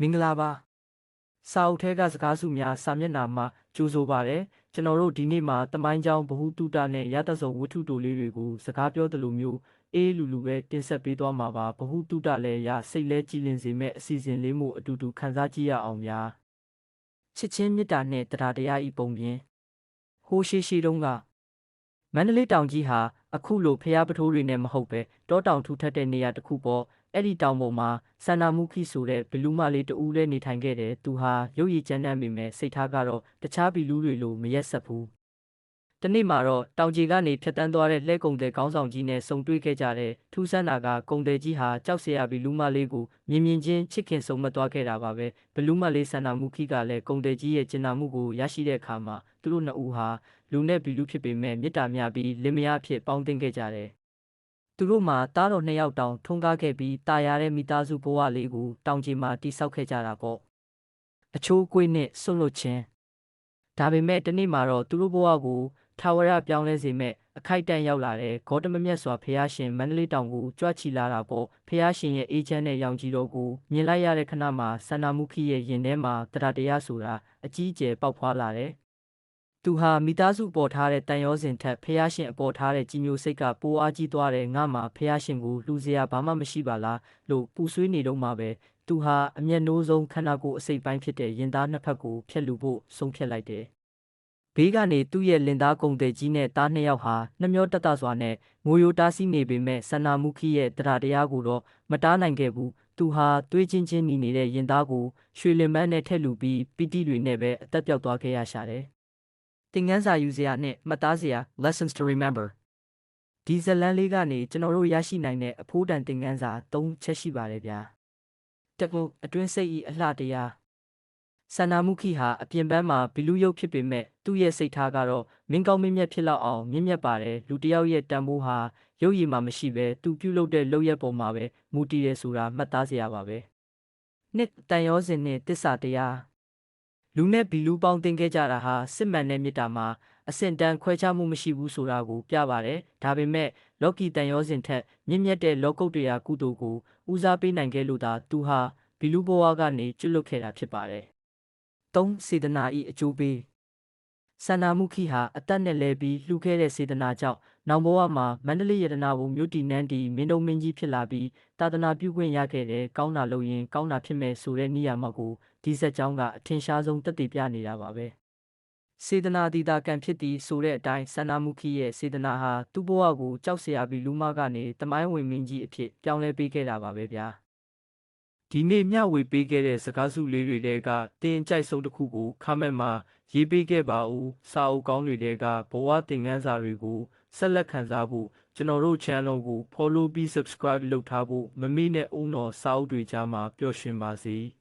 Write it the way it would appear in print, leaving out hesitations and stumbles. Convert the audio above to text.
မင်္ဂလာပါစာအုပ်ထဲကစကားစုများစာမျက်နှာမှာကြိုဆိုပါရစေကျွန်တော်တို့ဒီနေ့မှာတမိုင်းကြောင်းဗဟုသုတနဲ့ရတဆုံဝတ္ထုတိုလေးတွေကိုစကားပြောသလိုမျိုးအေးလူလူပဲတင်ဆက်ပေးသွားမှာပါဗဟုသုတလည်းရစိတ်လဲကြည်လင်စေမဲ့အစီအစဉ်လေးမျိုးအတူတူခန်းစားကြည့်ရအောင်များချစ်ချင်းမေတ္တာနဲ့တရားတရားဤပုံပြင်ဟိုးရှိတုန်းကမန္တလေးတောင်ကြီးဟာအခုလိုဖျားပထိုးတွေနဲ့မဟုတ်ပဲတောတောင်ထူထပ်တဲ့နေရာတစ်ခုပေါ့အဲ့ဒီတောင်ပေါ်မှာဆန္ဒမုခိဆိုတဲ့ဘလူးမလေးတူးလေးနေထိုင်ခဲ့တယ်သူဟာရုပ်ရည်ကြမ်းတမ်းပေမဲ့စိတ်ထားကတော့တခြားဘီလူးတွေလိုမရက်ဆက်ဘူးတနေ့မှာတော့တောင်ကြီးကနေဖြတ်တန်းသွားတဲ့လှဲကုံတဲ့ခေါင်းဆောင်ကြီးနဲ့ဆုံတွေ့ခဲ့ကြတဲ့ထူးဆန်းတာကကုံတဲ့ကြီးဟာကြောက်စရာဘီလူးမလေးကိုမြင်ချင်းချစ်ခင်ဆုံးမသွားခဲ့တာပါပဲဘလူးမလေးဆန္ဒမုခိကလည်းကုံတဲ့ကြီးရဲ့ကျင်နာမှုကိုရရှိတဲ့အခါမှာသူတို့နှစ်ဦးဟာလူနဲ့ဘီလူးဖြစ်ပေမဲ့မေတ္တာများပြီးလင်မယားဖြစ်ပေါင်းသင်းခဲ့ကြတယ်သူတို့မှာတားတော်နှစ်ယောက်တောင်ထွန်းကားခဲ့ပြီးတာယာတဲ့မိသားစုဘဝလေးကိုတောင်ကြီးမှာတိဆောက်ခဲ့ကြတာပေါ့အချိုးကွေးနဲ့ဆွန့်လွတ်ခြင်းဒါပေမဲ့တနေ့မှာတော့သူတို့ဘဝကိုထာဝရပြောင်းလဲစေမဲ့အခိုက်အတန့်ရောက်လာတဲ့ဂေါတမမြတ်စွာဘုရားရှင်မန္တလေးတောင်ကိုကြွချီလာတာပေါ့ဘုရားရှင်ရဲ့အေးချမ်းတဲ့ရောင်ကြီးတော်ကိုမြင်လိုက်ရတဲ့ခဏမှာဆန္ဒမုခိရဲ့ရင်ထဲမှာတရားဆိုတာအကြီးအကျယ်ပေါက်ဖွာလာတယ်သူဟာမိသားစုပေါ်ထားတဲ့တန်ရောစင်ထက်ဖះရှင်အပေါ်ထားတဲ့ကြီးမျိုးစိတ်ကပိုအားကြီးသွားတယ်ငါမှဖះရှင်ကိုလှူစရာဘာမှမရှိပါလားလို့ပူဆွေးနေတော့မှပဲသူဟာအမျက်နှိုးဆုံးခန္ဓာကိုယ်အစိတ်ပိုင်းဖြစ်တဲ့ရင်သားနှစ်ဖက်ကိုဖျက်လူဖို့ဆုံးဖြတ်လိုက်တယ်ဘေးကနေသူ့ရဲ့လင်သားကုံတဲ့ကြီးနဲ့သားနှစ်ယောက်ဟာနှမျောတတစွာနဲ့ငိုယိုတားဆီးနေပေမဲ့ဆန္ဒမုခိရဲ့တရားကိုတော့မတားနိုင်ခဲ့ဘူးသူဟာတွေးချင်းချင်းနေနေတဲ့ရင်သားကိုရွှေလင်မန်းနဲ့ထက်လူပြီးပီတိတွေနဲ့ပဲအသက်ပြောက်သွားခဲ့ရရှာတယ်သင်ခန်းစာယူစရာနဲ့မှတ်သားစရာ lessons to remember ဒီဇလန်းလေးကနေကျွန်တော်တို့ရရှိနိုင်တဲ့အဖိုးတန်သင်ခန်းစာ၃ချက်ရှိပါတယ်ဗျာတက်ကုအတွင်းစိတ်ဤအလှတရားဆန္ဒမုခိဟာအပြင်ပန်းမှာဘီလူရုပ်ဖြစ်ပေမဲ့သူ့ရဲ့စိတ်ထားကတော့မင်းကောင်းမင်းမြတ်ဖြစ်လောက်အောင်မြင့်မြတ်ပါတယ်လူတစ်ယောက်ရဲ့တန်ဖိုးဟာရုပ်ရည်မှာမရှိပဲသူပြုလုပ်တဲ့လုပ်ရက်ပေါ်မှာပဲမူတည်ရဆိုတာမှတ်သားစရာပါပဲနှစ်တန်ရောစဉ်နဲ့တစ္ဆာတရားလူနဲ့ဘီလူပေါင်းတင်ခဲ့ကြတာဟာစစ်မှန်တဲ့မေတ္တာမှာအဆင့်တန်းခွဲခြားမှုမရှိဘူးဆိုတာကိုပြပါတယ်ဒါပေမဲ့လော်ကီတန်ရောစဉ်ထက်မြင့်မြတ်တဲ့လောကုတ္တရာကုသိုလ်ကိုဦးစားပေးနိုင်ခဲ့လို့သာသူဟာဘီလူဘဝကနေကျွတ်လွတ်ခဲ့တာဖြစ်ပါတယ်၃စေတနာ၏အကျိုးပေးဆန္ဒမုခိဟာအသက်နဲ့လဲပြီးလှူခဲ့တဲ့စေတနာကြောင့်နောင်ဘဝမှာမန္တလေးရတနာဘုံမြို့တီနန်းတီမင်းတို့မင်းကြီးဖြစ်လာပြီးသာသနာပြုခွင့်ရခဲ့တဲ့ကောင်းတာလုပ်ရင်ကောင်းတာဖြစ်မယ်ဆိုတဲ့နေရာမှာကိုဒီဇက်ကြောင်းကအထင်ရှားဆုံးသက်သေပြနေတာပါပဲစေတနာတီတာကံဖြစ်သည်ဆိုတဲ့အတိုင်းဆန္ဒမုခိရဲ့စေတနာဟာသူ့ဘဝကိုကြောက်စရာပြီးလူမကနေတမိုင်းဝင်မင်းကြီးအဖြစ်ပြောင်းလဲပေးခဲ့တာပါပဲဗျာဒီနေ့မျှဝေပေးခဲ့တဲ့စကားစုလေးတွေတဲကတင်းကြိုက်ဆုံးတစ်ခုကိုခမက်မှာရေးပေးခဲ့ပါဦးစာအုပ်ကောင်းတွေတဲကဘဝသင်ခန်းစာတွေကိုဆက်လက်ခံစားဖို့ကျွန်တော်တို့ channel ကို follow ပြီး subscribe လုပ်ထားဖို့မမေ့နဲ့ဦးတော်စာအုပ်တွေကြားမှာပျော်ရွှင်ပါစေ။